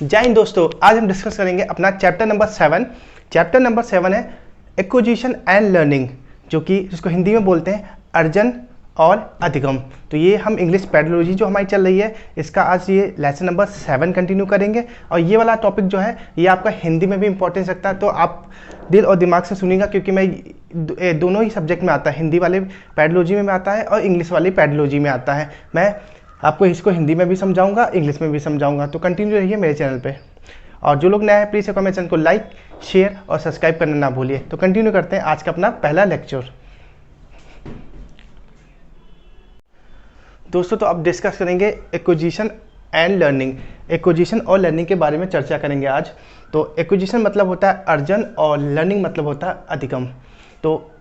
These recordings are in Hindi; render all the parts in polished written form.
जय हिंद दोस्तों, आज हम डिस्कस करेंगे अपना चैप्टर नंबर 7। चैप्टर नंबर 7 है एक्विजिशन एंड लर्निंग, जो कि जिसको हिंदी में बोलते हैं अर्जन और अधिगम। तो ये हम इंग्लिश पेडोलॉजी जो हमारी चल रही है, इसका आज ये लेसन नंबर 7 कंटिन्यू करेंगे। और ये वाला टॉपिक जो है ये आपका हिंदी में भी इंपॉर्टेंस रखता है, तो आप दिल और दिमाग से सुनिएगा, क्योंकि मैं दोनों ही सब्जेक्ट में आता है, हिंदी वाले पेडोलॉजी में आता है और इंग्लिश वाली पेडोलॉजी में आता है। मैं आपको इसको हिंदी में भी समझाऊंगा, इंग्लिश में भी समझाऊंगा, तो कंटिन्यू रहिए मेरे चैनल पे। और जो लोग नए हैं प्लीज़ मेरे चैनल को लाइक, शेयर और सब्सक्राइब करना ना भूलिए। तो कंटिन्यू करते हैं आज का अपना पहला लेक्चर। दोस्तों, तो अब डिस्कस करेंगे एक्विजिशन एंड लर्निंग। एक्विजिशन और लर्निंग के बारे में चर्चा करेंगे आज। तो एक्विजिशन मतलब होता है अर्जन और लर्निंग मतलब होता है अधिगम। तो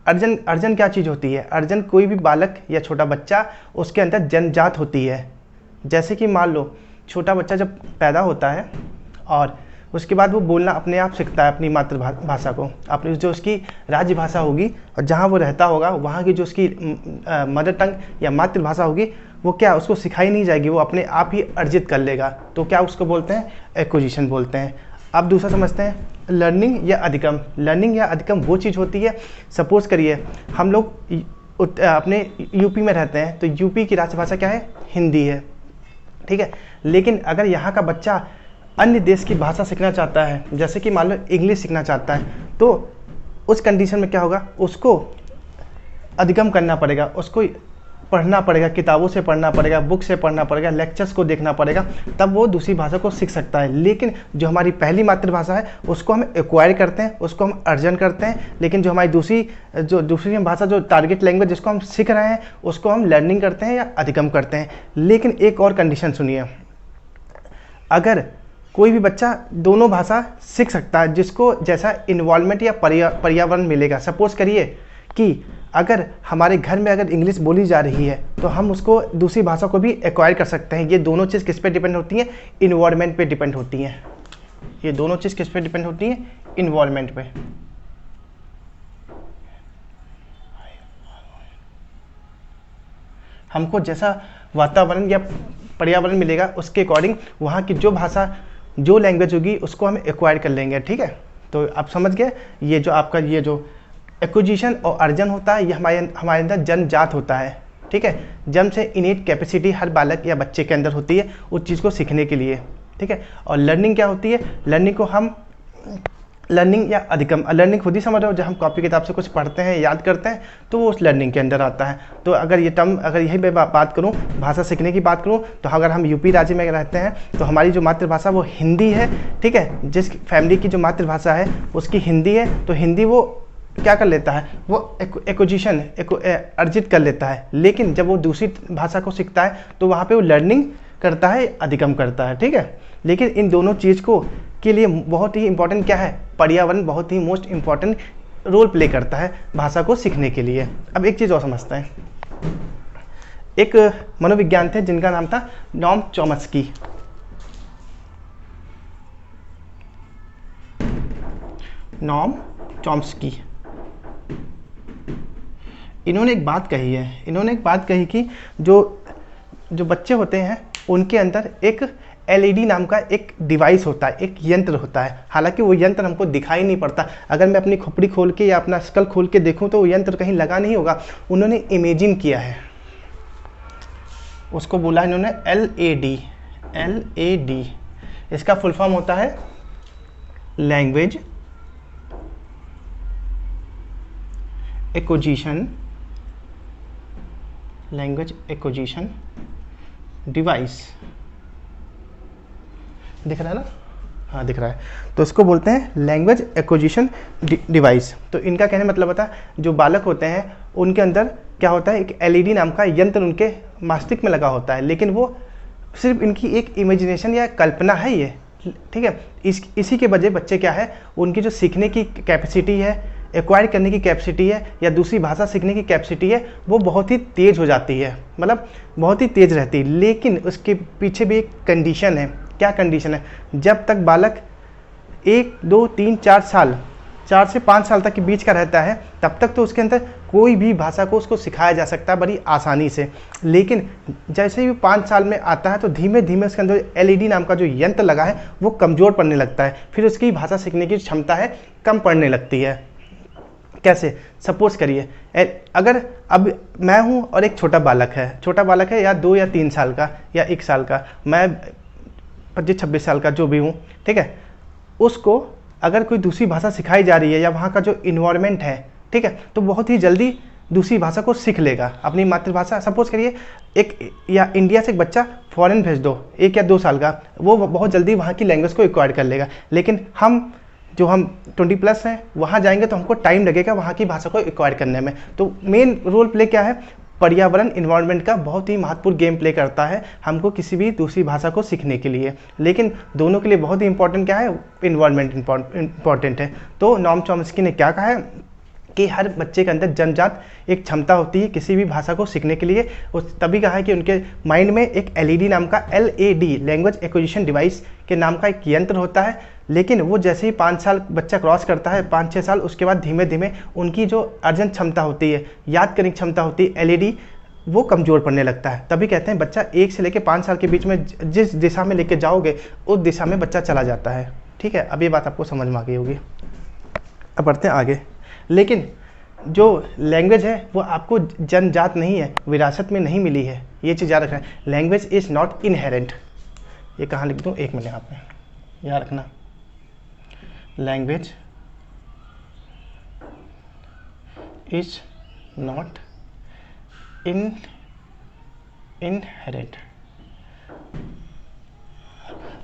अर्जन क्या चीज़ होती है? अर्जन कोई भी बालक या छोटा बच्चा, उसके अंदर जन्मजात होती है। जैसे कि मान लो छोटा बच्चा जब पैदा होता है और उसके बाद वो बोलना अपने आप सीखता है, अपनी मातृभाषा को, अपनी जो उसकी राज्य भाषा होगी और जहाँ वो रहता होगा वहाँ की जो उसकी मदर टंग या मातृभाषा होगी, वो क्या उसको सिखाई नहीं जाएगी, वो अपने आप ही अर्जित कर लेगा। तो क्या उसको बोलते हैं? एक्विजिशन बोलते हैं। अब दूसरा समझते हैं लर्निंग या अधिगम। लर्निंग या अधिगम वो चीज़ होती है, सपोज करिए हम लोग अपने यूपी में रहते हैं, तो यूपी की राष्ट्रभाषा क्या है? हिंदी है, ठीक है। लेकिन अगर यहाँ का बच्चा अन्य देश की भाषा सीखना चाहता है, जैसे कि मान लो इंग्लिश सीखना चाहता है, तो उस कंडीशन में क्या होगा? उसको अधिगम करना पड़ेगा, उसको पढ़ना पड़ेगा, किताबों से पढ़ना पड़ेगा, बुक से पढ़ना पड़ेगा, लेक्चर्स को देखना पड़ेगा, तब वो दूसरी भाषा को सीख सकता है। लेकिन जो हमारी पहली मातृभाषा है उसको हम एक्वायर करते हैं, उसको हम अर्जन करते हैं। लेकिन जो हमारी दूसरी भाषा, जो टारगेट लैंग्वेज जिसको हम सीख रहे हैं, उसको हम लर्निंग करते हैं या अधिगम करते हैं। लेकिन एक और कंडीशन सुनिए, अगर कोई भी बच्चा दोनों भाषा सीख सकता है, जिसको जैसा इन्वॉल्वमेंट या पर्यावरण मिलेगा। सपोज करिए कि अगर हमारे घर में अगर इंग्लिश बोली जा रही है, तो हम उसको दूसरी भाषा को भी एक्वायर कर सकते हैं। ये दोनों चीज़ किस पे डिपेंड होती हैं? इन्वॉल्वमेंट पे डिपेंड होती हैं। ये दोनों चीज़ किस पे डिपेंड होती हैं? इन्वॉल्वमेंट पे। हमको जैसा वातावरण या पर्यावरण मिलेगा, उसके अकॉर्डिंग वहाँ की जो भाषा, जो लैंग्वेज होगी, उसको हम एक्वायर कर लेंगे, ठीक है। तो आप समझ गए, ये जो आपका ये जो एक्विजिशन और अर्जन होता है, ये हमारे अंदर जन्मजात होता है, ठीक है। जन्म से इनेट कैपेसिटी हर बालक या बच्चे के अंदर होती है उस चीज़ को सीखने के लिए, ठीक है। और लर्निंग क्या होती है? लर्निंग को हम लर्निंग या अधिगम, लर्निंग खुद ही समझ रहे हो, जब हम कॉपी किताब से कुछ पढ़ते हैं, याद करते हैं, तो वो उस लर्निंग के अंदर आता है। तो अगर ये टर्म, अगर यही मैं बात करूँ, भाषा सीखने की बात करूँ, तो अगर हम यूपी राज्य में रहते हैं तो हमारी जो मातृभाषा वो हिंदी है, ठीक है। जिस फैमिली की जो मातृभाषा है उसकी हिंदी है, तो हिंदी वो क्या कर लेता है? वो एक्विजिशन अर्जित कर लेता है। लेकिन जब वो दूसरी भाषा को सीखता है तो वहाँ पे वो लर्निंग करता है, अधिगम करता है, ठीक है। लेकिन इन दोनों चीज़ को के लिए बहुत ही इंपॉर्टेंट क्या है? पर्यावरण बहुत ही मोस्ट इंपॉर्टेंट रोल प्ले करता है भाषा को सीखने के लिए। अब एक चीज़ और समझते हैं। एक मनोविज्ञान थे जिनका नाम था नॉम चॉम्स्की। नॉम चॉम्स्की, इन्होंने एक बात कही कि जो बच्चे होते हैं उनके अंदर एक LED नाम का एक डिवाइस होता है, एक यंत्र होता है। हालांकि वो यंत्र हमको दिखाई नहीं पड़ता। अगर मैं अपनी खोपड़ी खोल के या अपना स्कल खोल के देखूं तो वो यंत्र कहीं लगा नहीं होगा, उन्होंने इमेजिन किया है, उसको बोला इन्होंने LAD। इसका फुल फॉर्म होता है लैंग्वेज एक्विजिशन डिवाइस। दिख रहा है ना? हाँ, दिख रहा है। तो इसको बोलते हैं लैंग्वेज एक्विजिशन डिवाइस। तो इनका कहने मतलब होता है, जो बालक होते हैं उनके अंदर क्या होता है? एक LED नाम का यंत्र उनके मस्तिष्क में लगा होता है, लेकिन वो सिर्फ इनकी एक इमेजिनेशन या कल्पना है ये, ठीक है। इसी के वजह बच्चे क्या है, उनकी जो सीखने की कैपेसिटी है, एक्वायर करने की कैपेसिटी है, या दूसरी भाषा सीखने की कैपेसिटी है, वो बहुत ही तेज़ हो जाती है, मतलब बहुत ही तेज़ रहती है। लेकिन उसके पीछे भी एक कंडीशन है। क्या कंडीशन है? जब तक बालक 1, 2, 3, 4 साल 4 से 5 साल तक के बीच का रहता है तब तक तो उसके अंदर कोई भी भाषा को उसको सिखाया जा सकता है बड़ी आसानी से। लेकिन जैसे ही 5 साल में आता है तो धीमे धीमे उसके अंदर एलईडी नाम का जो यंत्र लगा है वो कमज़ोर पड़ने लगता है, फिर उसकी भाषा सीखने की क्षमता है कम पड़ने लगती है। कैसे? सपोज करिए अगर अब मैं हूँ और एक छोटा बालक है या 2 या 3 साल का या 1 साल का, मैं 25-26 साल का जो भी हूँ, ठीक है, उसको अगर कोई दूसरी भाषा सिखाई जा रही है या वहाँ का जो इन्वायरमेंट है, ठीक है, तो बहुत ही जल्दी दूसरी भाषा को सीख लेगा। अपनी मातृभाषा सपोज करिए एक या इंडिया से एक बच्चा फॉरेन भेज दो 1 या 2 साल का, वो बहुत जल्दी वहाँ की लैंग्वेज को एक्वायर कर लेगा। लेकिन हम 20+ हैं वहाँ जाएंगे तो हमको टाइम लगेगा वहाँ की भाषा को एक्वायर करने में। तो मेन रोल प्ले क्या है? पर्यावरण, इन्वायरमेंट का बहुत ही महत्वपूर्ण गेम प्ले करता है हमको किसी भी दूसरी भाषा को सीखने के लिए। लेकिन दोनों के लिए बहुत ही इंपॉर्टेंट क्या है? इन्वायरमेंट इंपॉर्टेंट है। तो नॉम चॉम्स्की ने क्या कहा है कि हर बच्चे के अंदर जन्मजात एक क्षमता होती है किसी भी भाषा को सीखने के लिए। उस तभी कहा है कि उनके माइंड में एक एलईडी नाम का LAD लैंग्वेज एक्विजिशन डिवाइस के नाम का एक यंत्र होता है। लेकिन वो जैसे ही 5 साल बच्चा क्रॉस करता है, 5-6 साल, उसके बाद धीमे धीमे उनकी जो अर्जन क्षमता होती है, याद करने की क्षमता होती है, LAD, वो कमज़ोर पड़ने लगता है। तभी कहते हैं बच्चा 1 से लेकर 5 साल के बीच में जिस दिशा में लेके जाओगे उस दिशा में बच्चा चला जाता है। ठीक है, अब ये बात आपको समझ में आ गई होगी। अब बढ़ते हैं आगे। लेकिन जो लैंग्वेज है वो आपको जन्मजात नहीं है, विरासत में नहीं मिली है, ये चीज़ याद रखना है। Language is not inherent. ये कहाँ लिख दूँ? 1 मिनट यहाँ पे याद रखना। Language is not inherent.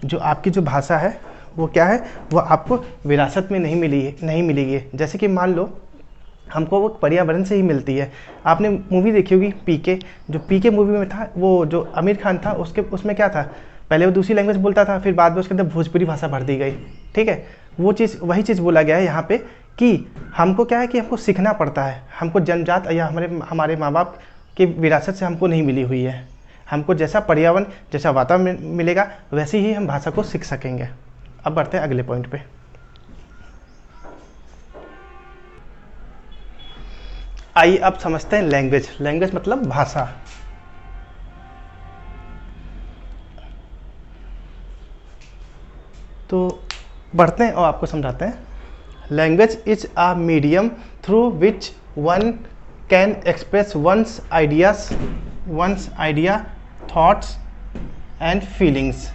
जो आपकी जो भाषा है वो क्या है? वो आपको विरासत में नहीं मिलेगी। जैसे कि मान लो हमको वो पर्यावरण से ही मिलती है। आपने मूवी देखी होगी पीके, जो पीके मूवी में था, वो जो आमिर खान था, उसमें क्या था? पहले वो दूसरी लैंग्वेज बोलता था, फिर बाद में उसके अंदर भोजपुरी भाषा भर दी गई। ठीक है, वही चीज़ बोला गया है यहाँ पे कि हमको क्या है कि हमको सीखना पड़ता है। हमको जन्मजात या हमारे माँ बाप की विरासत से हमको नहीं मिली हुई है। हमको जैसा पर्यावरण, जैसा वातावरण मिलेगा वैसे ही हम भाषा को सीख सकेंगे। अब बढ़ते हैं अगले पॉइंट पे। आइए अब समझते हैं लैंग्वेज मतलब भाषा। तो बढ़ते हैं और आपको समझाते हैं। Language is a medium through which one can express once idea thoughts and feelings.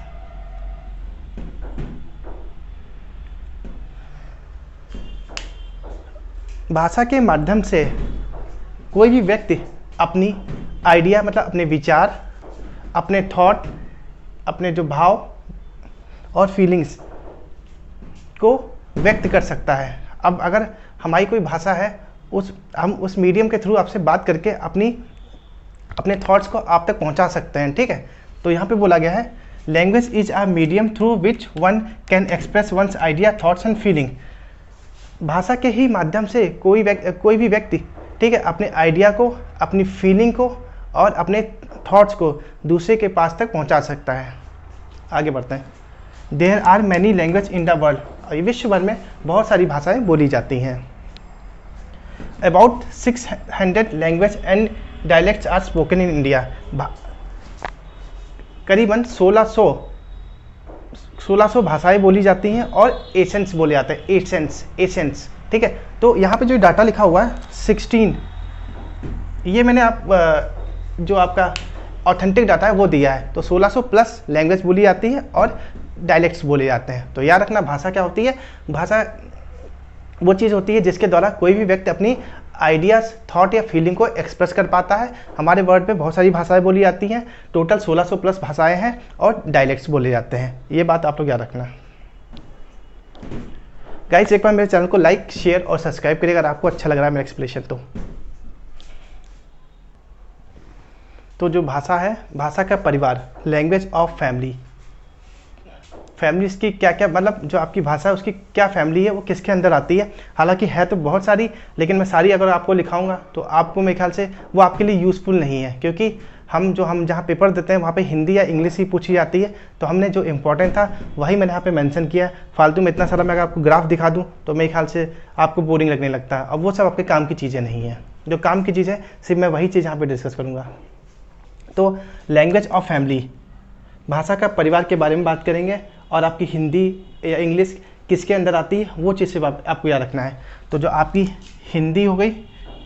भाषा के माध्यम से कोई भी व्यक्ति अपनी आइडिया मतलब अपने विचार, अपने थॉट, अपने जो भाव और फीलिंग्स को व्यक्त कर सकता है। अब अगर हमारी कोई भाषा है, हम उस मीडियम के थ्रू आपसे बात करके अपने थॉट्स को आप तक पहुंचा सकते हैं। ठीक है, तो यहाँ पे बोला गया है language is a medium through which one can express once idea thoughts and feeling. भाषा के ही माध्यम से कोई भी व्यक्ति, ठीक है, अपने आइडिया को, अपनी फीलिंग को और अपने थॉट्स को दूसरे के पास तक पहुंचा सकता है। आगे बढ़ते हैं। There are many language in the world. विश्व भर में बहुत सारी भाषाएं बोली जाती हैं। About 600 language and dialects are spoken in India. करीबन 1600 भाषाएं बोली जाती हैं और एसेंस बोले जाते हैं। एसेंस, ठीक है। तो यहाँ पे जो डाटा लिखा हुआ है 16, ये मैंने जो आपका ऑथेंटिक डाटा है वो दिया है। तो 1600+ लैंग्वेज बोली जाती है और डायलेक्ट्स बोले जाते हैं। तो याद रखना, भाषा क्या होती है? भाषा वो चीज़ होती है जिसके द्वारा कोई भी व्यक्ति अपनी आइडियाज़, थॉट या फीलिंग को एक्सप्रेस कर पाता है। हमारे वर्ल्ड पे बहुत सारी भाषाएं बोली जाती हैं, टोटल 1600+ भाषाएं हैं और डायलेक्ट्स बोले जाते हैं। ये बात आप लोग याद रखना। गाइस, एक बार मेरे चैनल को लाइक, शेयर और सब्सक्राइब करिए अगर आपको अच्छा लग रहा है मेरा एक्सप्लेनेशन। तो जो भाषा है, भाषा का परिवार, लैंग्वेज ऑफ फैमिली इसकी क्या क्या, मतलब जो आपकी भाषा है उसकी क्या फैमिली है, वो किसके अंदर आती है। हालांकि है तो बहुत सारी, लेकिन मैं सारी अगर आपको लिखाऊंगा तो आपको मेरे ख्याल से वो आपके लिए यूज़फुल नहीं है, क्योंकि हम जहाँ पेपर देते हैं वहाँ पे हिंदी या इंग्लिश ही पूछी जाती है, तो हमने जो इम्पोर्टेंट था वही मैंने यहाँ पे मेंशन किया है। फालतू में इतना सारा मैं अगर आपको ग्राफ दिखा दूँ तो मेरे ख्याल से आपको बोरिंग लगने लगता है, अब वो सब आपके काम की चीज़ें नहीं है। जो काम की चीज़ है सिर्फ मैं वही चीज़ यहाँ पर डिस्कस करूँगा। तो लैंग्वेज ऑफ फैमिली, भाषा का परिवार के बारे में बात करेंगे, और आपकी हिंदी या इंग्लिश किसके अंदर आती है वो चीज़ से आपको याद रखना है। तो जो आपकी हिंदी हो गई,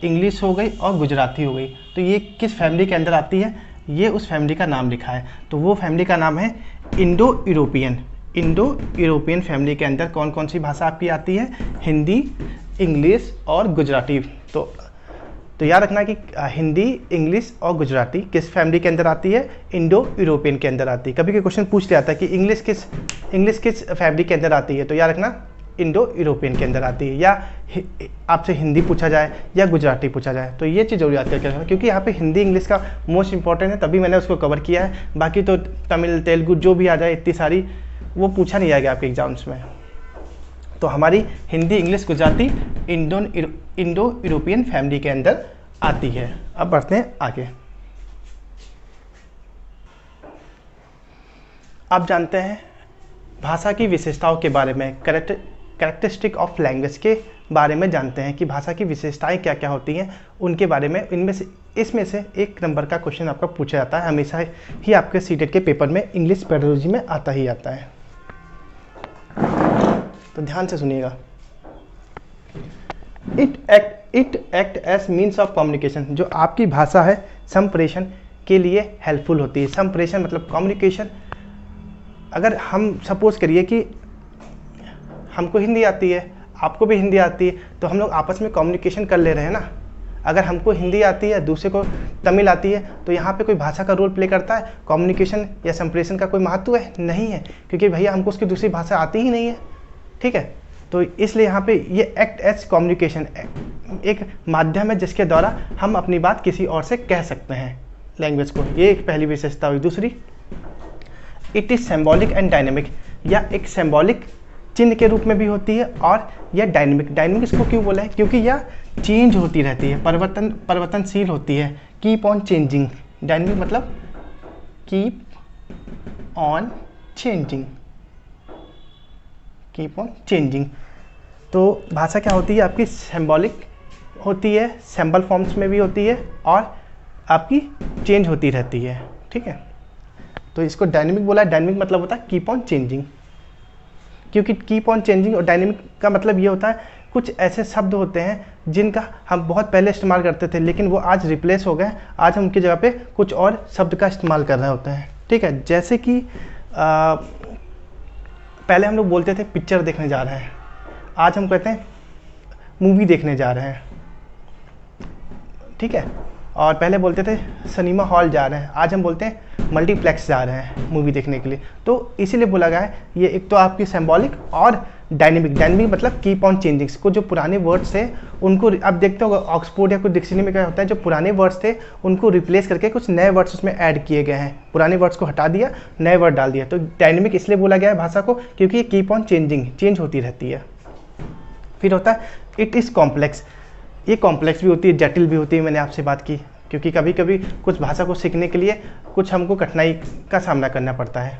इंग्लिश हो गई और गुजराती हो गई, तो ये किस फैमिली के अंदर आती है, ये उस फैमिली का नाम लिखा है। तो वो फैमिली का नाम है Indo European. Indo European family के अंदर कौन कौन सी भाषा आपकी आती है, हिंदी, इंग्लिश और गुजराती। तो याद रखना कि हिंदी, इंग्लिश और गुजराती किस फैमिली के अंदर आती है, इंडो यूरोपियन के अंदर आती है। कभी कोई क्वेश्चन पूछ लिया था कि इंग्लिश किस फैमिली के अंदर आती है, तो याद रखना इंडो यूरोपियन के अंदर आती है। या आपसे हिंदी पूछा जाए या गुजराती पूछा जाए तो ये चीज़ जरूर याद करके, क्योंकि यहाँ पे हिंदी इंग्लिश का मोस्ट इंपॉर्टेंट है, तभी मैंने उसको कवर किया है। बाकी तो तमिल, तेलुगु जो भी आ जाए, इतनी सारी वो पूछा नहीं जाएगा आपके एग्जाम्स में। तो हमारी Hindi, English, Gujarati Indo European family के अंदर आती है। अब बढ़ते हैं आगे। आप जानते हैं भाषा की विशेषताओं के बारे में, कैरेक्टरिस्टिक ऑफ लैंग्वेज के बारे में जानते हैं कि भाषा की विशेषताएं क्या क्या होती हैं उनके बारे में। इसमें से 1 नंबर का क्वेश्चन आपका पूछा जाता है, हमेशा ही आपके सीटेट के पेपर में इंग्लिश पेडोलॉजी में आता ही आता है। तो ध्यान से सुनिएगा। It act as means of communication, जो आपकी भाषा है संप्रेषण के लिए हेल्पफुल होती है। संप्रेषण मतलब कम्युनिकेशन। अगर हम सपोज करिए कि हमको हिंदी आती है, आपको भी हिंदी आती है, तो हम लोग आपस में कम्युनिकेशन कर ले रहे हैं ना। अगर हमको हिंदी आती है, दूसरे को तमिल आती है, तो यहाँ पे कोई भाषा का रोल प्ले करता है, कम्युनिकेशन या संप्रेषण का कोई महत्व है? नहीं है, क्योंकि भैया हमको उसकी दूसरी भाषा आती ही नहीं है। ठीक है, तो इसलिए यहाँ पे ये एक्ट एज कम्युनिकेशन, एक माध्यम है जिसके द्वारा हम अपनी बात किसी और से कह सकते हैं लैंग्वेज को। ये एक पहली विशेषता हुई। दूसरी, it is symbolic and dynamic, या एक सिंबॉलिक चिन्ह के रूप में भी होती है, और यह डायनेमिक इसको क्यों बोला है, क्योंकि यह चेंज होती रहती है, परिवर्तनशील होती है। कीप ऑन चेंजिंग, डायनेमिक मतलब keep on changing, keep on changing. तो भाषा क्या होती है आपकी, सिंबॉलिक होती है, सिंबल फॉर्म्स में भी होती है, और आपकी चेंज होती रहती है। ठीक है, तो इसको डायनेमिक बोला है। डायनेमिक मतलब होता है कीप ऑन चेंजिंग, क्योंकि कीप ऑन चेंजिंग और डायनेमिक का मतलब ये होता है कुछ ऐसे शब्द होते हैं जिनका हम बहुत पहले इस्तेमाल करते थे, लेकिन वो आज रिप्लेस हो गए। आज हम उनकी जगह पे कुछ और शब्द का इस्तेमाल कर रहे होते हैं। ठीक है, जैसे कि पहले हम लोग बोलते थे पिक्चर देखने जा रहे हैं, आज हम कहते हैं मूवी देखने जा रहे हैं। ठीक है, और पहले बोलते थे सिनेमा हॉल जा रहे हैं, आज हम बोलते हैं मल्टीप्लेक्स जा रहे हैं मूवी देखने के लिए। तो इसीलिए बोला गया है ये, एक तो आपकी सिंबॉलिक और डायनेमिक मतलब कीप ऑन चेंजिंग को। जो पुराने वर्ड्स थे उनको आप देखते हो ऑक्सफोर्ड या कुछ डिक्शनरी में क्या होता है, जो पुराने वर्ड्स थे उनको रिप्लेस करके कुछ नए वर्ड्स उसमें ऐड किए गए हैं। पुराने वर्ड्स को हटा दिया, नए वर्ड डाल दिया। तो डायनेमिक इसलिए बोला गया है भाषा को क्योंकि ये कीप ऑन चेंजिंग, चेंज होती रहती है। फिर होता है इट इज़ कॉम्प्लेक्स, ये कॉम्प्लेक्स भी होती है, जटिल भी होती है। मैंने आपसे बात की, क्योंकि कभी कभी कुछ भाषा को सीखने के लिए कुछ हमको कठिनाई का सामना करना पड़ता है।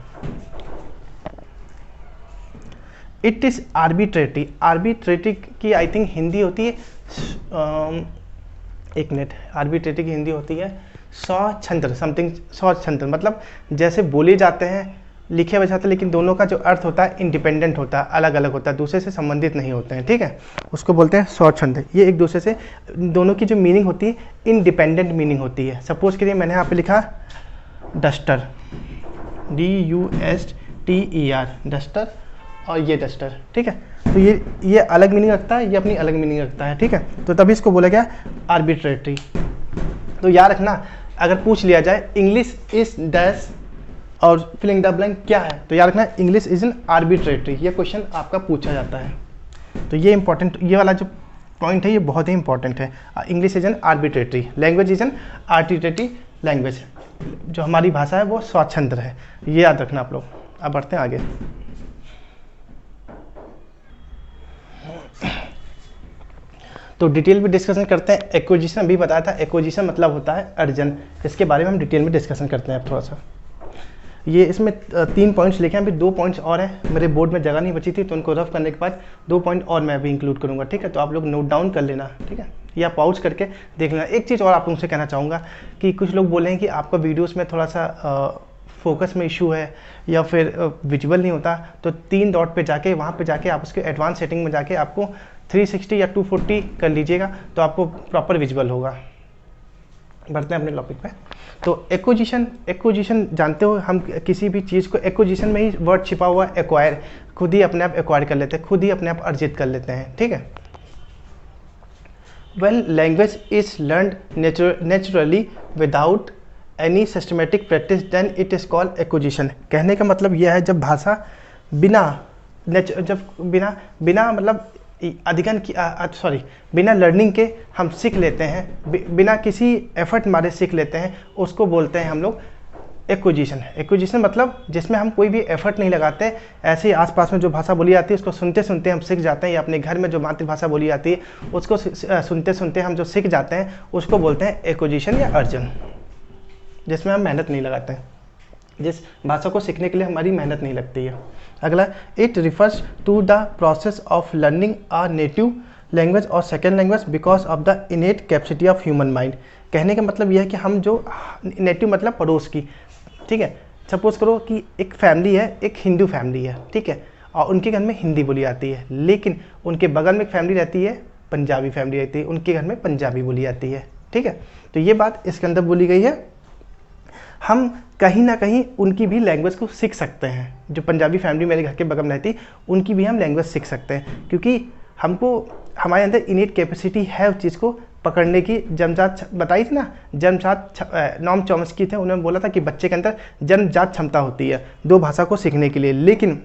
इट इज़ आर्बिट्रेटरी, आर्बिट्रेटरी की आई थिंक हिंदी होती है, एक मिनट, आर्बिट्रेटरी की हिंदी होती है स्वतंत्र, समथिंग स्वतंत्र, मतलब जैसे बोले जाते हैं, लिखे हुए जाते हैं, लेकिन दोनों का जो अर्थ होता है इंडिपेंडेंट होता है, अलग अलग होता है, दूसरे से संबंधित नहीं होते हैं। ठीक है, उसको बोलते हैं स्वतंत्र। ये एक दूसरे से, दोनों की जो मीनिंग होती है इंडिपेंडेंट मीनिंग होती है। सपोज करिए मैंने यहाँ पे लिखा डस्टर, DUSTER, डस्टर, और ये डस्टर। ठीक है, तो ये अलग मीनिंग रखता है, ये अपनी अलग मीनिंग रखता है। ठीक है, तो तभी इसको बोला गया आर्बिट्रेटरी। तो याद रखना, अगर पूछ लिया जाए इंग्लिश इज डैश और फिलिंग द ब्लैंक क्या है, तो याद रखना इंग्लिश इज एन आर्बिट्रेटरी। ये क्वेश्चन आपका पूछा जाता है। तो ये इंपॉर्टेंट, ये वाला जो पॉइंट है ये बहुत ही इंपॉर्टेंट है। English is an arbitrary language, is an arbitrary language. जो हमारी भाषा है वो स्वतंत्र है, ये याद रखना आप लोग। अब बढ़ते हैं आगे। तो डिटेल में डिस्कशन करते हैं। एक्विजिशन अभी बताया था, एक्विजिशन मतलब होता है अर्जन। इसके बारे में हम डिटेल में डिस्कशन करते हैं अब थोड़ा सा। ये इसमें 3 पॉइंट्स लिखे हैं, अभी 2 पॉइंट्स और हैं, मेरे बोर्ड में जगह नहीं बची थी तो उनको रफ करने के बाद 2 पॉइंट और मैं अभी इंक्लूड करूँगा, ठीक है। तो आप लोग नोट डाउन कर लेना, ठीक है, या पॉज करके देख लेना। एक चीज़ और आप लोगों से कहना चाहूँगा कि कुछ लोग बोले हैं कि आपका वीडियोज़ में थोड़ा सा फोकस में इशू है या फिर विजुअल नहीं होता, तो 3 डॉट पे जाके वहाँ पे जाके आप उसके एडवांस सेटिंग में जाके आपको 360 या 240 कर लीजिएगा तो आपको प्रॉपर विजुअल होगा। बढ़ते हैं अपने टॉपिक पे। तो एक्विजिशन जानते हो, हम किसी भी चीज़ को एक्विजिशन में ही वर्ड छिपा हुआ एक्वायर, खुद ही अपने आप एक्वायर कर लेते हैं, खुद ही अपने आप अर्जित कर लेते हैं, ठीक है। Well language is learned naturally without any systematic practice then it is called acquisition. कहने का मतलब यह है जब भाषा बिना मतलब अधिगम की बिना लर्निंग के हम सीख लेते हैं, बिना किसी एफर्ट मारे सीख लेते हैं, उसको बोलते हैं हम लोग एक्विजिशन। एक्विजिशन मतलब जिसमें हम कोई भी एफर्ट नहीं लगाते, ऐसे ही आसपास में जो भाषा बोली जाती है उसको सुनते सुनते हम सीख जाते हैं, या अपने घर में जो मातृभाषा बोली जाती है उसको सुनते सुनते हम जो सीख जाते हैं उसको बोलते हैं एक्विजिशन या अर्जन, जिसमें हम मेहनत नहीं लगाते हैं, जिस भाषा को सीखने के लिए हमारी मेहनत नहीं लगती है। अगला, it refers to the process of learning a native language और second language because of the innate capacity of human mind. कहने का मतलब यह है कि हम जो नेटिव मतलब पड़ोस की, ठीक है, सपोज करो कि एक फैमिली है, एक हिंदू फैमिली है, ठीक है, और उनके घर में हिंदी बोली जाती है, लेकिन उनके बगल में एक फैमिली रहती है, पंजाबी फैमिली रहती है, उनके घर में पंजाबी बोली जाती है, ठीक है। तो ये बात इसके अंदर बोली गई है, हम कहीं ना कहीं उनकी भी लैंग्वेज को सीख सकते हैं। जो पंजाबी फैमिली मेरे घर के बगल में रहती उनकी भी हम लैंग्वेज सीख सकते हैं, क्योंकि हमको हमारे अंदर इनेट कैपेसिटी है उस चीज़ को पकड़ने की। जन्मजात बताई थी ना, जन्मजात नॉम चॉम्स्की थे, उन्होंने बोला था कि बच्चे के अंदर जन्मजात क्षमता होती है 2 भाषा को सीखने के लिए, लेकिन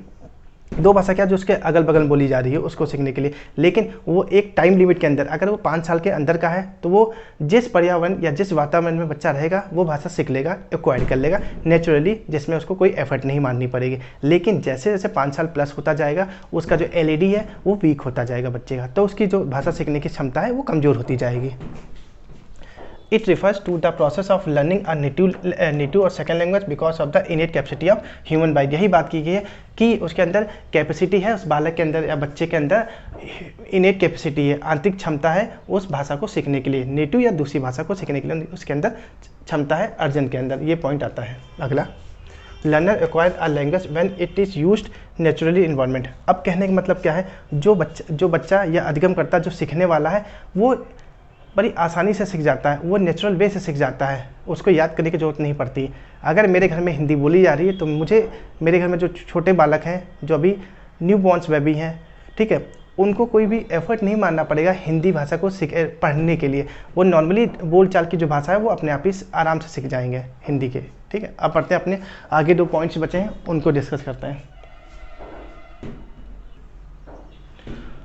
2 भाषा क्या जो उसके अगल बगल बोली जा रही है उसको सीखने के लिए, लेकिन वो एक टाइम लिमिट के अंदर, अगर वो 5 साल के अंदर का है तो वो जिस पर्यावरण या जिस वातावरण में बच्चा रहेगा वो भाषा सीख लेगा, एक्वायर कर लेगा नेचुरली, जिसमें उसको कोई एफर्ट नहीं मारनी पड़ेगी। लेकिन जैसे जैसे 5 साल प्लस होता जाएगा उसका जो एलईडी है वो वीक होता जाएगा बच्चे का, तो उसकी जो भाषा सीखने की क्षमता है वो कमज़ोर होती जाएगी। It refers to the process of learning a native और second language because of the innate capacity of human mind। यही बात की गई है कि उसके अंदर कैपेसिटी है, उस बालक के अंदर या बच्चे के अंदर इनेट कैपेसिटी है, आंतरिक क्षमता है उस भाषा को सीखने के लिए, नेटिव या दूसरी भाषा को सीखने के लिए उसके अंदर क्षमता है अर्जन के अंदर, ये पॉइंट आता है। अगला, learner acquire a language when it is used naturally environment. अब कहने का मतलब क्या है, जो बच्चा या अधिगम करता जो सीखने वाला है वो बड़ी आसानी से सीख जाता है, वो नेचुरल वे से सीख जाता है, उसको याद करने की ज़रूरत नहीं पड़ती। अगर मेरे घर में हिंदी बोली जा रही है तो मेरे घर में जो छोटे बालक हैं, जो अभी न्यू बॉर्न्स बेबी हैं, ठीक है, उनको कोई भी एफर्ट नहीं मानना पड़ेगा हिंदी भाषा को पढ़ने के लिए। वो नॉर्मली बोलचाल की जो भाषा है वो अपने आप ही आराम से सीख जाएंगे हिंदी के, ठीक है। अब पढ़ते हैं अपने आगे 2 पॉइंट्स बचे हैं उनको डिस्कस करते हैं।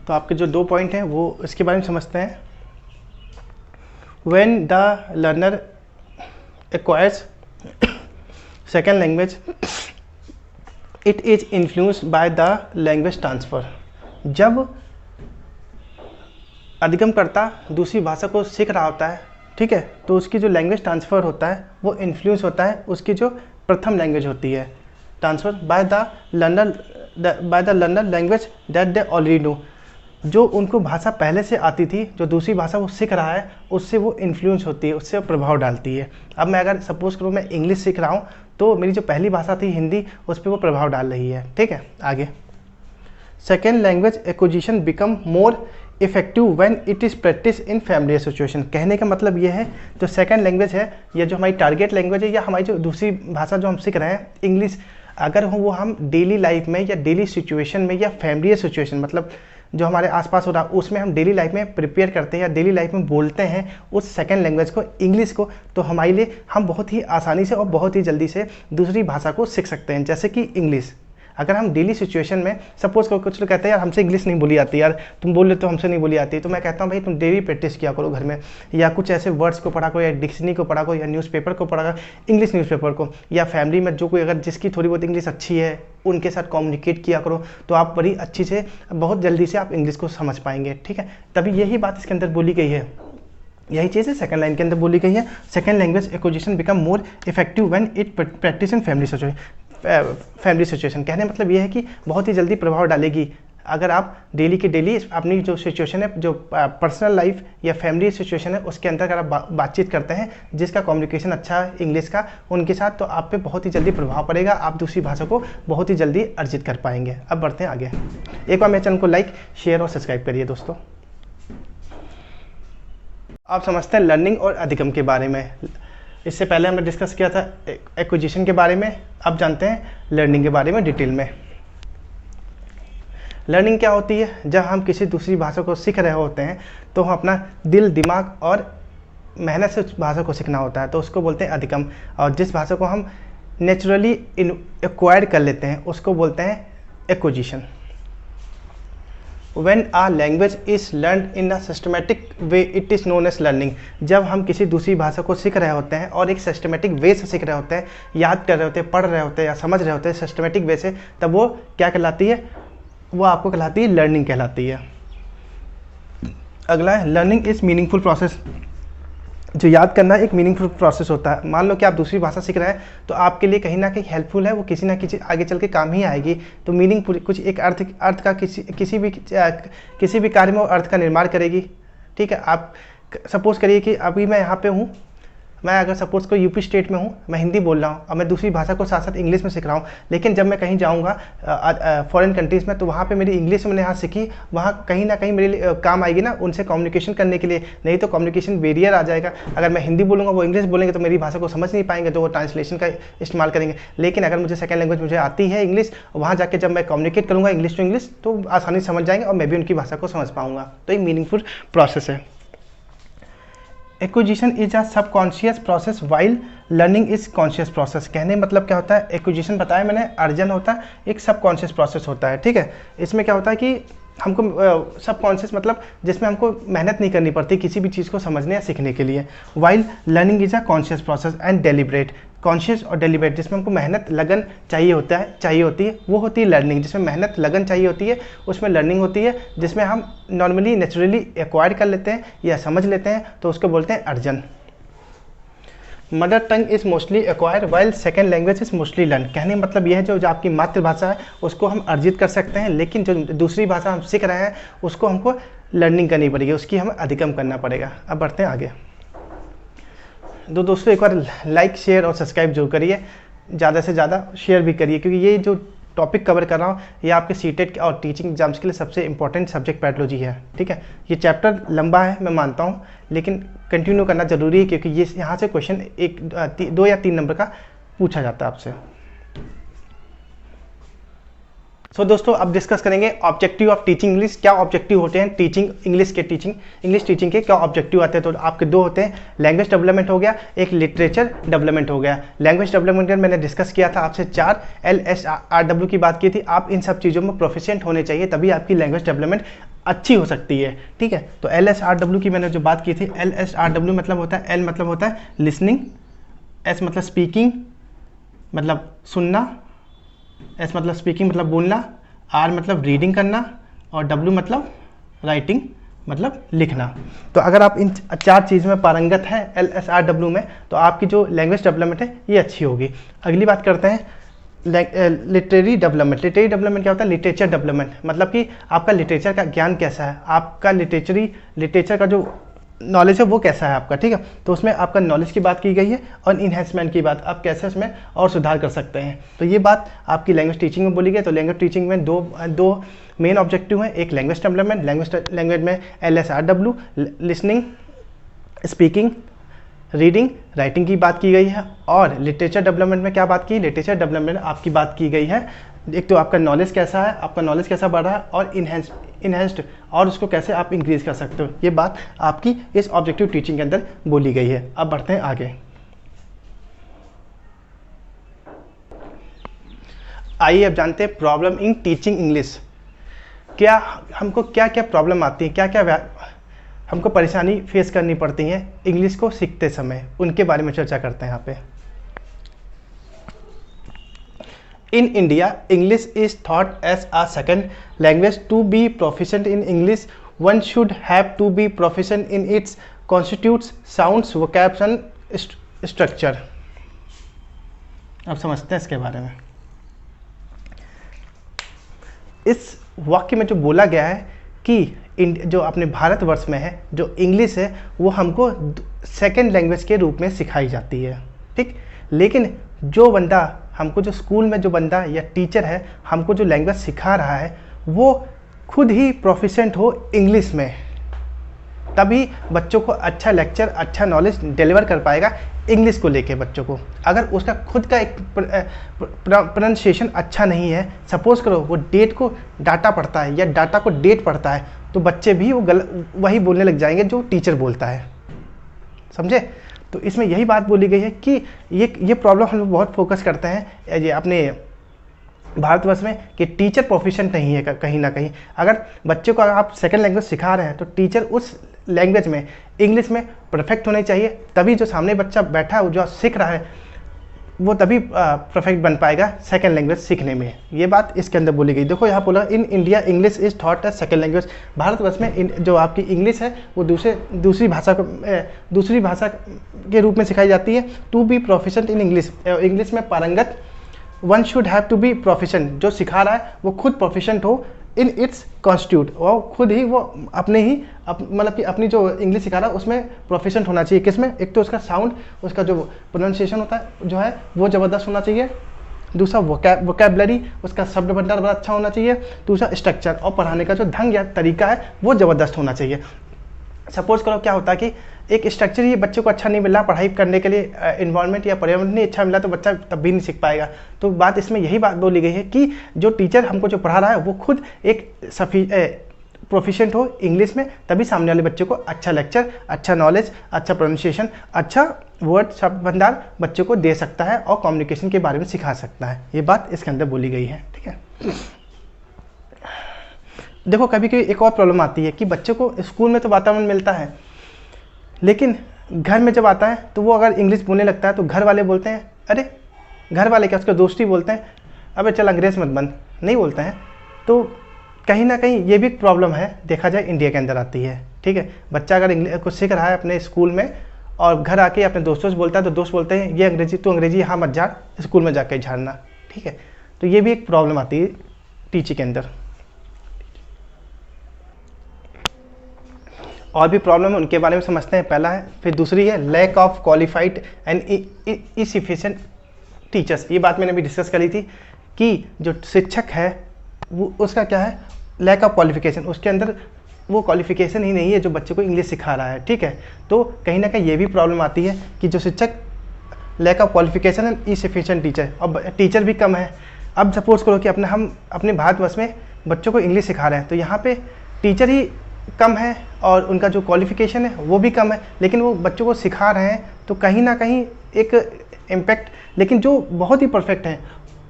तो आपके जो 2 पॉइंट हैं वो इसके बारे में समझते हैं। When the learner acquires second language, it is influenced by the language transfer। जब अधिगमकर्ता दूसरी भाषा को सीख रहा होता है, ठीक है, तो उसकी जो लैंग्वेज ट्रांसफ़र होता है वो इन्फ्लुएंस होता है उसकी जो प्रथम लैंग्वेज होती है, transfer by the learner language that they already know. जो उनको भाषा पहले से आती थी, जो दूसरी भाषा वो सीख रहा है उससे वो इन्फ्लुएंस होती है, उससे प्रभाव डालती है। अब मैं अगर सपोज करूँ मैं इंग्लिश सीख रहा हूँ तो मेरी जो पहली भाषा थी हिंदी, उस पर वो प्रभाव डाल रही है, ठीक है। आगे, second language acquisition become more effective when it is practice in family situation. कहने का मतलब ये है जो सेकेंड लैंग्वेज है या जो हमारी टारगेट लैंग्वेज है या हमारी जो दूसरी भाषा जो हम सीख रहे हैं इंग्लिश, अगर वो हम डेली लाइफ में या डेली सिचुएशन में या फैमिली सिचुएशन मतलब जो हमारे आसपास हो रहा है उसमें हम डेली लाइफ में प्रिपेयर करते हैं या डेली लाइफ में बोलते हैं उस सेकंड लैंग्वेज को, इंग्लिश को, तो हमारे लिए हम बहुत ही आसानी से और बहुत ही जल्दी से दूसरी भाषा को सीख सकते हैं। जैसे कि इंग्लिश, अगर हम डेली सिचुएशन में सपोज कुछ लोग कहते हैं यार हमसे इंग्लिश नहीं बोली आती, यार तुम बोल लेते हो हमसे नहीं बोली आती, तो मैं कहता हूँ भाई तुम डेली प्रैक्टिस किया करो घर में, या कुछ ऐसे वर्ड्स को पढ़ा करो, या डिक्शनरी को पढ़ा करो, या न्यूज़पेपर को पढ़ा करो, इंग्लिश न्यूज़पेपर को, या फैमिली में जो कोई अगर जिसकी थोड़ी बहुत इंग्लिश अच्छी है उनके साथ कम्युनिकेट किया करो, तो आप बड़ी अच्छी से बहुत जल्दी से आप इंग्लिश को समझ पाएंगे। ठीक है, तभी यही बात इसके अंदर बोली गई है, यही चीज़ है सेकंड लाइन के अंदर बोली गई है। Second language acquisition become more effective when it practice in family situation. कहने मतलब ये है कि बहुत ही जल्दी प्रभाव डालेगी अगर आप डेली के डेली अपनी जो सिचुएशन है, जो पर्सनल लाइफ या फैमिली सिचुएशन है, उसके अंदर अगर आप बातचीत करते हैं जिसका कम्युनिकेशन अच्छा है इंग्लिश का उनके साथ, तो आप पे बहुत ही जल्दी प्रभाव पड़ेगा, आप दूसरी भाषा को बहुत ही जल्दी अर्जित कर पाएंगे। अब बढ़ते हैं आगे। एक बार मेरे चैनल को लाइक, शेयर और सब्सक्राइब करिए दोस्तों। आप समझते हैं लर्निंग और अधिगम के बारे में। इससे पहले हमने डिस्कस किया था एक्विजिशन के बारे में, अब जानते हैं लर्निंग के बारे में डिटेल में। लर्निंग क्या होती है? जब हम किसी दूसरी भाषा को सीख रहे होते हैं तो हम अपना दिल, दिमाग और मेहनत से उस भाषा को सीखना होता है, तो उसको बोलते हैं अधिगम। और जिस भाषा को हम नेचुरली एक्वायर्ड कर लेते हैं उसको बोलते हैं acquisition. When a language is learned in a systematic way, it is known as learning। जब हम किसी दूसरी भाषा को सीख रहे होते हैं और एक सिस्टमेटिक वे से सीख रहे होते हैं, याद कर रहे होते हैं, पढ़ रहे होते हैं या समझ रहे होते हैं सिस्टमेटिक वे से, तब वो क्या कहलाती है? वो आपको कहलाती है लर्निंग कहलाती है। अगला है लर्निंग इज मीनिंगफुल प्रोसेस। जो याद करना एक मीनिंगफुल प्रोसेस होता है। मान लो कि आप दूसरी भाषा सीख रहे हैं तो आपके लिए कहीं ना कहीं हेल्पफुल है, वो किसी ना किसी आगे चल के काम ही आएगी। तो मीनिंगफुल कुछ एक अर्थ का किसी भी कार्य में अर्थ का निर्माण करेगी। ठीक है, आप सपोज करिए कि अभी मैं यहाँ पे हूँ, मैं अगर सपोज को यूपी स्टेट में हूँ, मैं हिंदी बोल रहा हूँ और मैं दूसरी भाषा को साथ साथ इंग्लिश में सीख रहा हूँ, लेकिन जब मैं कहीं जाऊँगा फॉरेन कंट्रीज़ में तो वहाँ पे मेरी इंग्लिश मैंने यहाँ सीखी, वहाँ कहीं ना कहीं मेरे लिए काम आएगी ना उनसे कम्युनिकेशन करने के लिए, नहीं तो कम्युनिकेशन बैरियर आ जाएगा। अगर मैं हिंदी बोलूँगा वो इंग्लिश बोलेंगे तो मेरी भाषा को समझ नहीं पाएंगे, तो वो ट्रांसलेशन का इस्तेमाल करेंगे। लेकिन अगर मुझे सेकेंड लैंग्वेज मुझे आती है इंग्लिश, वहाँ जाकर जब मैं कम्युनिकेट करूँगा इंग्लिश टू इंग्लिश तो आसानी से समझ जाएंगे और मैं भी उनकी भाषा को समझ पाऊँगा। तो ये मीनिंगफुल प्रोसेस है। Acquisition is a subconscious process while learning is conscious process. कहने मतलब क्या होता है? एक्विजिशन बताया मैंने, अर्जन होता है, एक सबकॉन्शियस प्रोसेस होता है। ठीक है, इसमें क्या होता है कि हमको सबकॉन्शियस मतलब जिसमें हमको मेहनत नहीं करनी पड़ती किसी भी चीज़ को समझने या सीखने के लिए। While learning is a conscious process and deliberate. Conscious और डेलिब्रेट जिसमें हमको मेहनत लगन चाहिए होती है वो होती है लर्निंग। जिसमें मेहनत लगन चाहिए होती है उसमें लर्निंग होती है। जिसमें हम नॉर्मली नेचुरली एक्वायर कर लेते हैं या समझ लेते हैं तो उसको बोलते हैं अर्जन। Mother tongue is mostly acquire while second language is mostly learn. कहने मतलब यह है जो आपकी मातृभाषा है उसको हम अर्जित कर सकते हैं, लेकिन जो दूसरी भाषा हम सीख रहे हैं उसको हमको लर्निंग करनी पड़ेगी, उसकी हमें अधिगम करना पड़ेगा। अब बढ़ते हैं आगे। दोस्तों एक बार लाइक, शेयर और सब्सक्राइब जरूर करिए, ज़्यादा से ज़्यादा शेयर भी करिए, क्योंकि ये जो टॉपिक कवर कर रहा हूँ ये आपके सीटेट और टीचिंग एग्जाम्स के लिए सबसे इंपॉर्टेंट सब्जेक्ट पैथोलॉजी है। ठीक है, ये चैप्टर लंबा है मैं मानता हूँ, लेकिन कंटिन्यू करना जरूरी है क्योंकि ये यहाँ से क्वेश्चन 2 या 3 नंबर का पूछा जाता है आपसे। सो दोस्तों अब डिस्कस करेंगे ऑब्जेक्टिव ऑफ टीचिंग इंग्लिश। क्या ऑब्जेक्टिव होते हैं टीचिंग इंग्लिश के? इंग्लिश टीचिंग के क्या ऑब्जेक्टिव आते हैं? तो आपके 2 होते हैं, लैंग्वेज डेवलपमेंट हो गया, एक लिटरेचर डेवलपमेंट हो गया। लैंग्वेज डेवलपमेंट मैंने डिस्कस किया था आपसे 4 LSRW की बात की थी। आप इन सब चीज़ों में प्रोफिशिएंट होने चाहिए, तभी आपकी लैंग्वेज डेवलपमेंट अच्छी हो सकती है। ठीक है, तो LSRW की मैंने जो बात की थी, LSRW मतलब होता है, L मतलब होता है लिसनिंग, S मतलब स्पीकिंग मतलब सुनना, S मतलब स्पीकिंग मतलब बोलना, R मतलब रीडिंग करना और W मतलब राइटिंग मतलब लिखना। तो अगर आप इन 4 चीज़ में पारंगत हैं LSRW में तो आपकी जो लैंग्वेज डेवलपमेंट है ये अच्छी होगी। अगली बात करते हैं लिटरेरी डेवलपमेंट। लिटरेरी डेवलपमेंट क्या होता है? लिटरेचर डेवलपमेंट मतलब कि आपका लिटरेचर का ज्ञान कैसा है, आपका लिटरेचर का जो नॉलेज है वो कैसा है आपका। ठीक है, तो उसमें आपका नॉलेज की बात की गई है और इन्हेंसमेंट की बात, आप कैसे उसमें और सुधार कर सकते हैं। तो ये बात आपकी लैंग्वेज टीचिंग में बोली गई। तो लैंग्वेज टीचिंग में दो मेन ऑब्जेक्टिव हैं, एक लैंग्वेज डेवलपमेंट, लैंग्वेज में LSRW listening, speaking, reading, writing की बात की गई है। और लिटरेचर डेवलपमेंट में क्या बात की? लिटरेचर डेवलपमेंट आपकी बात की गई है, एक तो आपका नॉलेज कैसा है, आपका नॉलेज कैसा बढ़ रहा है और इन्हेंस्ड और उसको कैसे आप इंक्रीज कर सकते हो, ये बात आपकी इस ऑब्जेक्टिव टीचिंग के अंदर बोली गई है। अब बढ़ते हैं आगे। आइए अब जानते हैं प्रॉब्लम इन टीचिंग इंग्लिश। क्या हमको क्या क्या प्रॉब्लम आती है, क्या क्या हमको परेशानी फेस करनी पड़ती है इंग्लिश को सीखते समय, उनके बारे में चर्चा करते हैं यहाँ पे। In India English is thought as a second language. To be proficient in English one should have to be proficient in its constitutes, sounds, vocabs and structure. अब समझते हैं इसके बारे में। इस वाक्य में जो बोला गया है कि जो अपने भारतवर्ष में है जो इंग्लिश है वो हमको सेकेंड लैंग्वेज के रूप में सिखाई जाती है, ठीक। लेकिन जो बंदा हमको, जो स्कूल में जो बंदा या टीचर है हमको जो लैंग्वेज सिखा रहा है वो खुद ही प्रोफिशिएंट हो इंग्लिश में, तभी बच्चों को अच्छा लेक्चर, अच्छा नॉलेज डिलीवर कर पाएगा इंग्लिश को लेके बच्चों को। अगर उसका खुद का एक प्रोनाउंसिएशन अच्छा नहीं है, सपोज करो वो डेट को डाटा पढ़ता है या डाटा को डेट पढ़ता है, तो बच्चे भी वही बोलने लग जाएंगे जो टीचर बोलता है, समझे। तो इसमें यही बात बोली गई है कि ये प्रॉब्लम हम लोग बहुत फोकस करते हैं ये अपने भारतवर्ष में कि टीचर प्रोफिशिएंट नहीं है कहीं ना कहीं। अगर बच्चे को आप सेकंड लैंग्वेज सिखा रहे हैं तो टीचर उस लैंग्वेज में, इंग्लिश में परफेक्ट होने चाहिए, तभी जो सामने बच्चा बैठा है जो सीख रहा है वो तभी परफेक्ट बन पाएगा सेकंड लैंग्वेज सीखने में। ये बात इसके अंदर बोली गई। देखो यहाँ बोला in India English is thought as second language. भारतवर्ष में जो आपकी इंग्लिश है वो दूसरी भाषा के रूप में सिखाई जाती है। To be proficient in English, English में पारंगत, one should have to be proficient, जो सिखा रहा है वो खुद प्रोफिशिएंट हो इन इट्स कॉन्स्टिट्यूट, वो खुद ही वो अपने ही मतलब कि अपनी जो इंग्लिश सिखा रहा है उसमें प्रोफिशिएंट होना चाहिए। किसमें? एक तो उसका साउंड, उसका जो प्रोनाउंसिएशन होता है जो है वो ज़बरदस्त होना चाहिए। दूसरा वोकैबलरी, उसका शब्द भंडार बड़ा अच्छा होना चाहिए। दूसरा स्ट्रक्चर, और पढ़ाने का जो ढंग या तरीका है वो ज़बरदस्त होना चाहिए। सपोज करो क्या होता है कि एक स्ट्रक्चर ही बच्चे को अच्छा नहीं मिला पढ़ाई करने के लिए, इन्वायरमेंट या पर्यावरण नहीं अच्छा मिला तो बच्चा तब भी नहीं सीख पाएगा। तो बात इसमें यही बात बोली गई है कि जो टीचर हमको जो पढ़ा रहा है वो खुद एक प्रोफिशिएंट हो इंग्लिश में, तभी सामने वाले बच्चे को अच्छा लेक्चर, अच्छा नॉलेज, अच्छा प्रोनाउंसिएशन, अच्छा वर्ड शब्द भंडार बच्चे को दे सकता है और कम्युनिकेशन के बारे में सिखा सकता है। ये बात इसके अंदर बोली गई है, ठीक है। देखो कभी कभी एक और प्रॉब्लम आती है कि बच्चे को स्कूल में तो वातावरण मिलता है, लेकिन घर में जब आता है तो वो अगर इंग्लिश बोलने लगता है तो घर वाले बोलते हैं, अरे घर वाले क्या, उसके दोस्त ही बोलते हैं, अबे चल अंग्रेज़ मत बन, नहीं बोलते हैं। तो कहीं ना कहीं ये भी प्रॉब्लम है, देखा जाए इंडिया के अंदर आती है, ठीक है। बच्चा अगर इंग्लिश कुछ सीख रहा है अपने स्कूल में और घर आके अपने दोस्तों से बोलता है तो दोस्त बोलते हैं ये अंग्रेजी, तू अंग्रेजी यहाँ मत झाड़, स्कूल में जाकर झाड़ना, ठीक है। तो ये भी एक प्रॉब्लम आती है टीचिंग के अंदर। और भी प्रॉब्लम है उनके बारे में समझते हैं, पहला है। फिर दूसरी है lack of qualified and insufficient teachers. ये बात मैंने भी डिस्कस करी थी कि जो शिक्षक है वो उसका क्या है, लैक ऑफ क्वालिफिकेशन, उसके अंदर वो क्वालिफिकेशन ही नहीं है जो बच्चे को इंग्लिश सिखा रहा है, ठीक है। तो कहीं ना कहीं ये भी प्रॉब्लम आती है कि जो शिक्षक lack of qualification and insufficient teacher, और टीचर भी कम है। अब सपोज करो कि हम अपने भारतवर्ष में बच्चों को इंग्लिश सिखा रहे हैं तो यहाँ पे टीचर ही कम है और उनका जो क्वालिफिकेशन है वो भी कम है, लेकिन वो बच्चों को सिखा रहे हैं तो कहीं ना कहीं एक इम्पैक्ट। लेकिन जो बहुत ही परफेक्ट हैं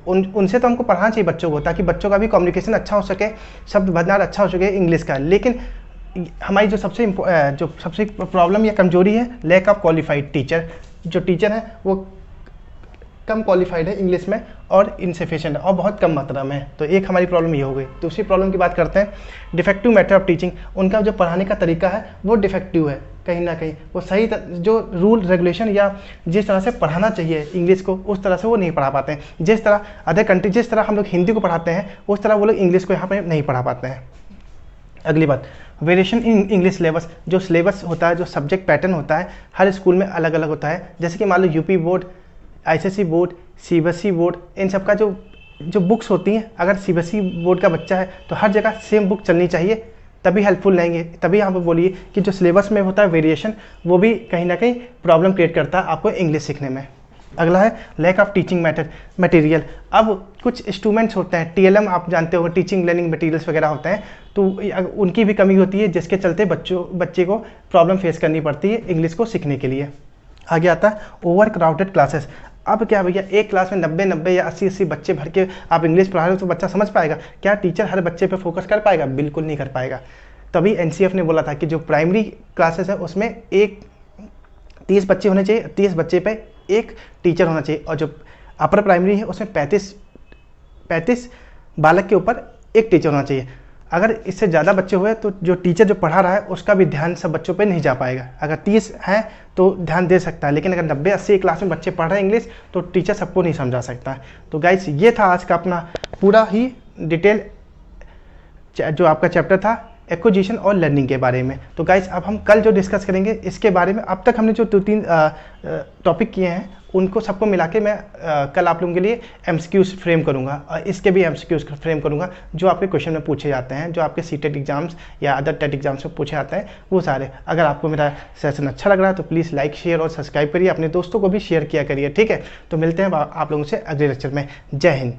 उनसे तो हमको पढ़ाना चाहिए बच्चों को, ताकि बच्चों का भी कम्युनिकेशन अच्छा हो सके, शब्द भंडार अच्छा हो सके इंग्लिश का। लेकिन हमारी जो सबसे प्रॉब्लम या कमजोरी है लैक ऑफ क्वालिफाइड टीचर। जो टीचर है वो कम क्वालिफाइड है इंग्लिश में और इनसफिशिएंट और बहुत कम मात्रा में है। तो एक हमारी प्रॉब्लम ये हो गई। दूसरी प्रॉब्लम की बात करते हैं, डिफेक्टिव मेथड ऑफ टीचिंग। उनका जो पढ़ाने का तरीका है वो डिफेक्टिव है, कहीं ना कहीं वो सही जो रूल रेगुलेशन या जिस तरह से पढ़ाना चाहिए इंग्लिश को उस तरह से वो नहीं पढ़ा पाते हैं। जिस तरह अदर कंट्री, जिस तरह हम लोग हिंदी को पढ़ाते हैं उस तरह वो लोग इंग्लिश को यहाँ पर नहीं पढ़ा पाते हैं। अगली बात, वेरिएशन इन इंग्लिश सिलेबस। जो सिलेबस होता है, जो सब्जेक्ट पैटर्न होता है हर स्कूल में अलग अलग होता है। जैसे कि मान लो UP board, ICSE board, CBSE board, इन सब का जो बुक्स होती हैं, अगर सीबीएसई बोर्ड का बच्चा है तो हर जगह सेम बुक चलनी चाहिए, तभी हेल्पफुल रहेंगे। तभी यहाँ पर बोलिए कि जो सिलेबस में होता है वेरिएशन वो भी कहीं ना कहीं प्रॉब्लम क्रिएट करता है आपको इंग्लिश सीखने में। अगला है लैक ऑफ टीचिंग मटेरियल। अब कुछ इंस्ट्रूमेंट्स होते हैं, टीएलएम आप जानते हो, टीचिंग लर्निंग मटेरियल्स वगैरह होते हैं, तो उनकी भी कमी होती है जिसके चलते बच्चे को प्रॉब्लम फेस करनी पड़ती है इंग्लिश को सीखने के लिए। आगे आता है ओवर क्राउडेड क्लासेस। अब क्या भैया, एक क्लास में 90 या 80 बच्चे भर के आप इंग्लिश पढ़ा रहे हो तो बच्चा समझ पाएगा क्या? टीचर हर बच्चे पे फोकस कर पाएगा? बिल्कुल नहीं कर पाएगा। तभी एनसीएफ ने बोला था कि जो प्राइमरी क्लासेस है उसमें 30 बच्चे होने चाहिए, 30 बच्चे पे एक टीचर होना चाहिए, और जो अपर प्राइमरी है उसमें 35 बालक के ऊपर एक टीचर होना चाहिए। अगर इससे ज़्यादा बच्चे हुए तो जो टीचर जो पढ़ा रहा है उसका भी ध्यान सब बच्चों पे नहीं जा पाएगा। अगर 30 हैं तो ध्यान दे सकता है, लेकिन अगर 90-80 क्लास में बच्चे पढ़ रहे हैं इंग्लिश तो टीचर सबको नहीं समझा सकता है। तो गाइस ये था आज का अपना पूरा ही डिटेल जो आपका चैप्टर था एक्विजिशन और लर्निंग के बारे में। तो गाइस अब हम कल जो डिस्कस करेंगे इसके बारे में, अब तक हमने जो 2-3 टॉपिक किए हैं उनको सबको मिला के मैं कल आप लोगों के लिए एमसीक्यूज फ्रेम करूंगा, और इसके भी एमसीक्यूज फ्रेम करूंगा जो आपके क्वेश्चन में पूछे जाते हैं, जो आपके सीटेट एग्जाम्स या अदर टेट एग्जाम्स में पूछे जाते हैं वो सारे। अगर आपको मेरा सेशन अच्छा लग रहा है तो प्लीज़ लाइक शेयर और सब्सक्राइब करिए, अपने दोस्तों को भी शेयर किया करिए, ठीक है। तो मिलते हैं आप लोगों से अगले लेक्चर में। जय हिंद।